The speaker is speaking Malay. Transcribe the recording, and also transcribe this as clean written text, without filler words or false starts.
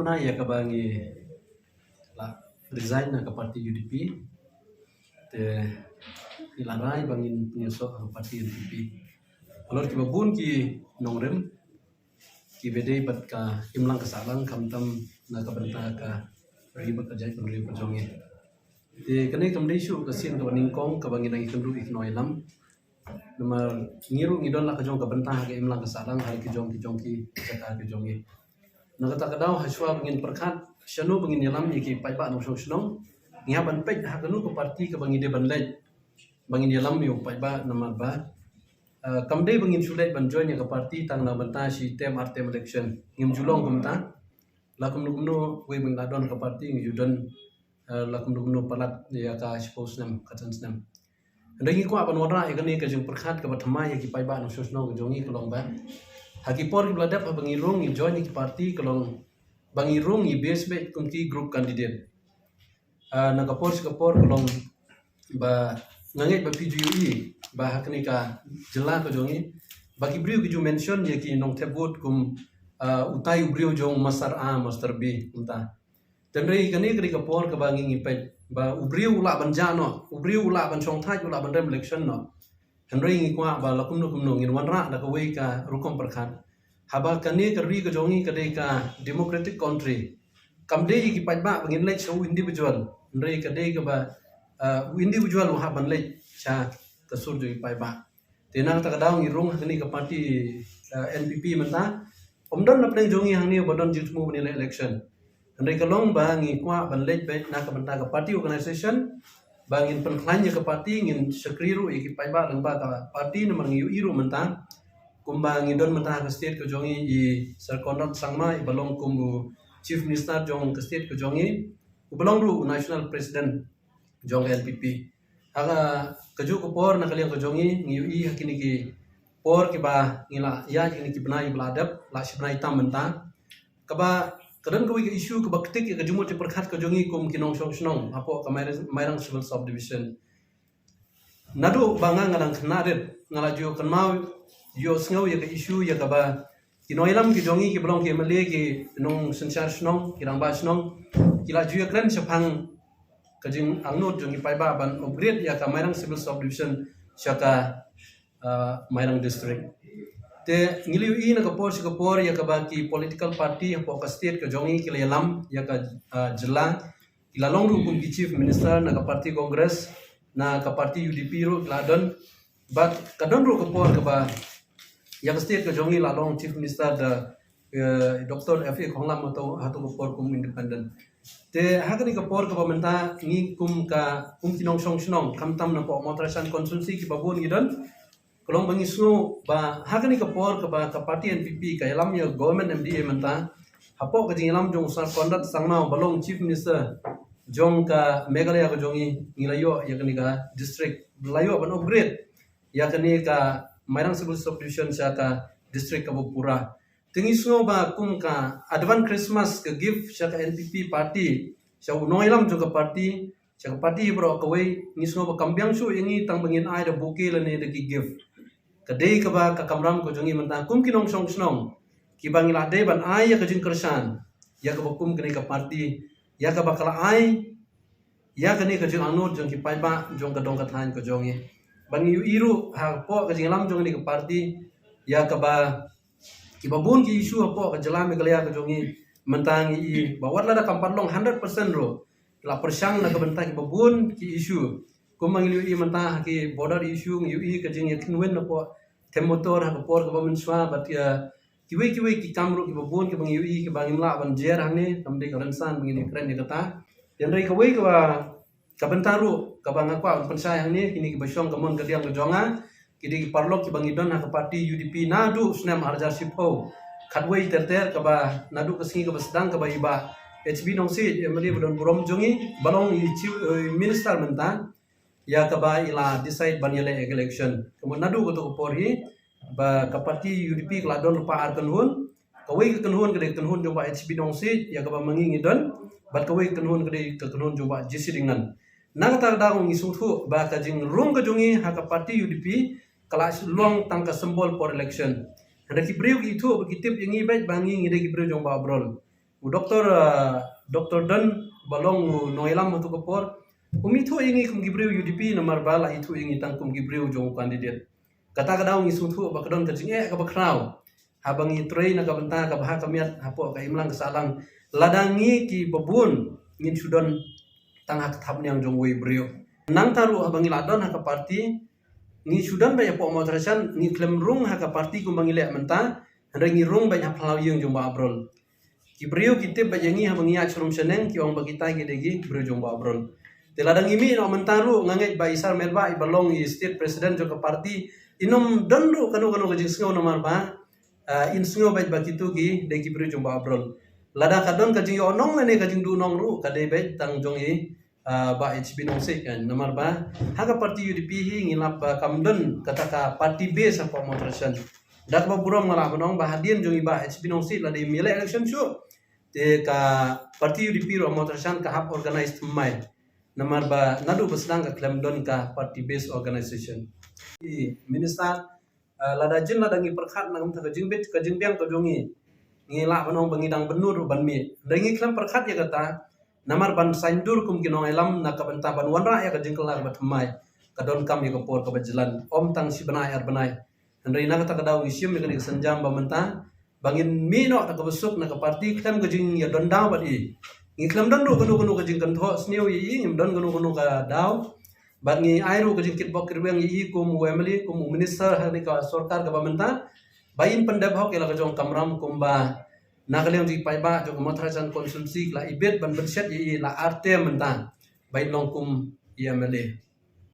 na ya kabangi la resign na ka parti UDP te ilarai bangin penyusul ka parti UDP. Alor ki babun ki nongrem ki bede bat ka imlang kasalang kamtam na ka benta ka riba ka jai penri perjonge. Te kene kamde isu kasin ka baningkong ka bangin ang ikendru iknoilam. Nomor ngiru ngidon la ka jong ka benta ka imlang kasalang hari ki jong ki kata ki jonge. Nakata kadaw haswa bangin perkat syanu bangin yalam iki pai ba no snong ngia ban pej ha kanu ko parti ka bangin de ban lej bangin yalam yo pai ba namar ba kamde bangin sulet ban join ya ka parti tang na banta si tem artem election ngim julong kumta lakum no we bang ladon ka parti ngi judon lakum no palat ya ka suppose nam katan nam ndai ko apan wara ya kani ka jeng perkat ka bathama ya ki pai ba no snong jongi kolong ba Hakipor ki bladap bangirung i join ki parti kalong bangirung i BSB kumki group candidate. Nakapor kalong ba nganget ba PGUE ba hakni ka jela ko jongi bagi brio ki ju mention ye ki nong tebut kum utai brio jong masar A master B unta. Tendrei kani kri kapor ka bangi ngipet ba ubrio ula banjano ubrio ula ban chong thai ula ban rem election no. Henry ngi kwa ba lakum no kumno ngin wanra da ka wei ka rukom perkhat haba kane ka ri ka jongi ka dei ka democratic country kam dei ki pajba bangin lek so individual Henry ka dei ka ba individual ha ban lek cha ka sur joi pajba tenang ta ka daw ngi rung kani ka party NPP menta omdon na pleng jongi hang ni bodon jutmu bani election Henry ka long ba ngi kwa ban lek be na ka banta ka party organization bangin penklanya ke parti ngin sekriru iki paiba lengba ka parti nomor ngiu iru mentang kumbang ngidon mentang ke state ke jongi i serkondot sangma i balong kumu chief minister jong ke state ke jongi u balong ru national president jong LPP aga keju ke por na kaliang ke jongi ngiu i hakini ki por ki ba ngila ya kini ki benai beladap la sibnai tam mentang kaba kadang kau ke isu ke baktik ke jumut perkhat ke jongi kum kinong snong apo ke mairang civil subdivision nadu banga ngalang knadet ngala jo kanmau yo sngo ya ke isu ya ka ba kinoilam ke jongi ke blong ke male ke nong sensar snong kirang ba snong kila ju ya kren sepang ke jing angnot jongi pai ba ban upgrade ya ka mairang civil subdivision syaka mairang district te ngiliu i na kapor ya ka baki political party apo ka state ka jongi kila yalam ya ka jela kila long ru kum chief minister na ka party congress na ka party UDP ru ladon but kadon ru kapor ka ba ya ka state ka jongi la long chief minister da Dr. FA khonglam to hatu kapor kum independent te hakani kapor ka ba menta ngi kum kinong snong kamtam na po motrasan konsunsi ki babun gidon Kolong bangi snu ba hakani ka por ka ba ka party NPP ka yalam ya government MDA menta hapo ka jingalam jong sar kondat sangma balong chief minister jong ka Meghalaya ka jongi ngilayo ya kani ka district layo ban upgrade ya kani ka mairang civil subdivision sa ka district ka Bopura tingi snu ba kum ka advance Christmas ka gift sa ka NPP party sa unoilam jong ka party sa ka party bro ka wei ni snu ba kambyang su yangi tang bangin ai da buke la ne da ki gift kadai ka ba ka kamram ko jongi menta kum kinong snong ki bangi la dei ban ai ya ka jing kersan ya ka kum kini ka parti ya ka bakala ai ya ka ni ka jing anut jong ki pai ba jong ka dong ka than ko jongi bangi yu iru ha po ka jing lam jong ni ka parti ya ka ba ki babun ki isu po ka jela me kalya ka jongi mentang i bawat la da kampan long 100% ro la persang na ka benta ki babun ki isu kumang yu i menta ki border issue yu i ka jing yakin wen na po temotor ha por ka bamen swa bat ya kiwe ki kamru ki babun ki bang yu i ki bang imla ban jer hang kamde ka ransan bang ni kren ni kata den rei ka we ka bentaru ka bang akwa pensai hang ni kini ki basong kamon ka diang ka jonga kidi ki parlok ki bang idon ha ka parti UDP nadu snam harjar sipo khatwei terter ka ba nadu ka singi ka basdang ka ba iba HB nongsi emali bodon burom jongi balong i minister menta ya ka ba ila decide banyale election kemudian nadu ko to porhi ba ka parti UDP kladon rupa ar kanhun kawai ka kanhun ka kanhun joba HB nongsi ya ka ba mangingi don bat kawai kanhun ka kanhun joba jisiringan nang tar da ngi suthu ba ka jing rung ka jongi ha ka parti UDP kala luang tangka symbol for election Ada kibriu itu begitu yang ibet bangi ngide kibriu jong babrol. Dr. Dan balong noilam tu kapor umi thu ingi kum gibreu UDP nomor bala itu ingi tang kum gibreu jong kandidat kata kadau ngi suthu ba kadon ka jinge ka bakrau habang i train ka benta ka bah kamiat hapo ka imlang salang ladangi ki babun ngin sudan tang hak thap nyang jong wei breu nang taru habang i ladon hak parti ngi sudan ba ya po motrasan ngi klem rung hak parti kum bangi le menta ngi rung ba ya phalau yung jong ba abrol Kibriu kita bayangi habang iya chrum seneng ki ong bagita ki degi bro jong babrol. Teladang imi no mentaru nganget ba isar melba ibalong i state president jo ka parti inom dandu kanu kajing sngo nomar ba in sngo ba bakitu ki degi bro jong babrol. Lada kadon kajing onong ne kajing du nong ru kade be tang jong i ba HB nong se kan nomar ba haga parti UDP hi ngilap kamdon kata ka parti base apa motrasan. Dak ba burong ngala banong ba hadien jong i ba HB nong se lada mile election show te ka parti UDP ro motrasan ka hap organized mai namar ba nadu basdang ka klamdon ka party based organization minister lada jin lada ngi perkhat nang ta jing bet ka jing biang to jongi ngi la banong bangidang benur ban mi ngi klam perkhat ya kata namar ban saindur kum kinong elam na ka banta ban wanra ya ka jing kelar bat mai ka don kam ya ka por ka bajalan om tang si banai ar banai ndai na kata ka daw isim ya ka senjam ba menta bangin mino na kabusuk na kaparti klam kajing ya don daw badi ngi klam don kanu kajing kan tho sneu yi ngim don kanu ka daw bat ngi airu kajing kit bok kirbeng yi kum wemli kum minister hani ka sarkar ka bamenta bayin pendab hok ila kajong kamram kumba na kaleng di paiba jo matrasan konsumsi la ibet ban berset yi la arte menta bayin long kum yemle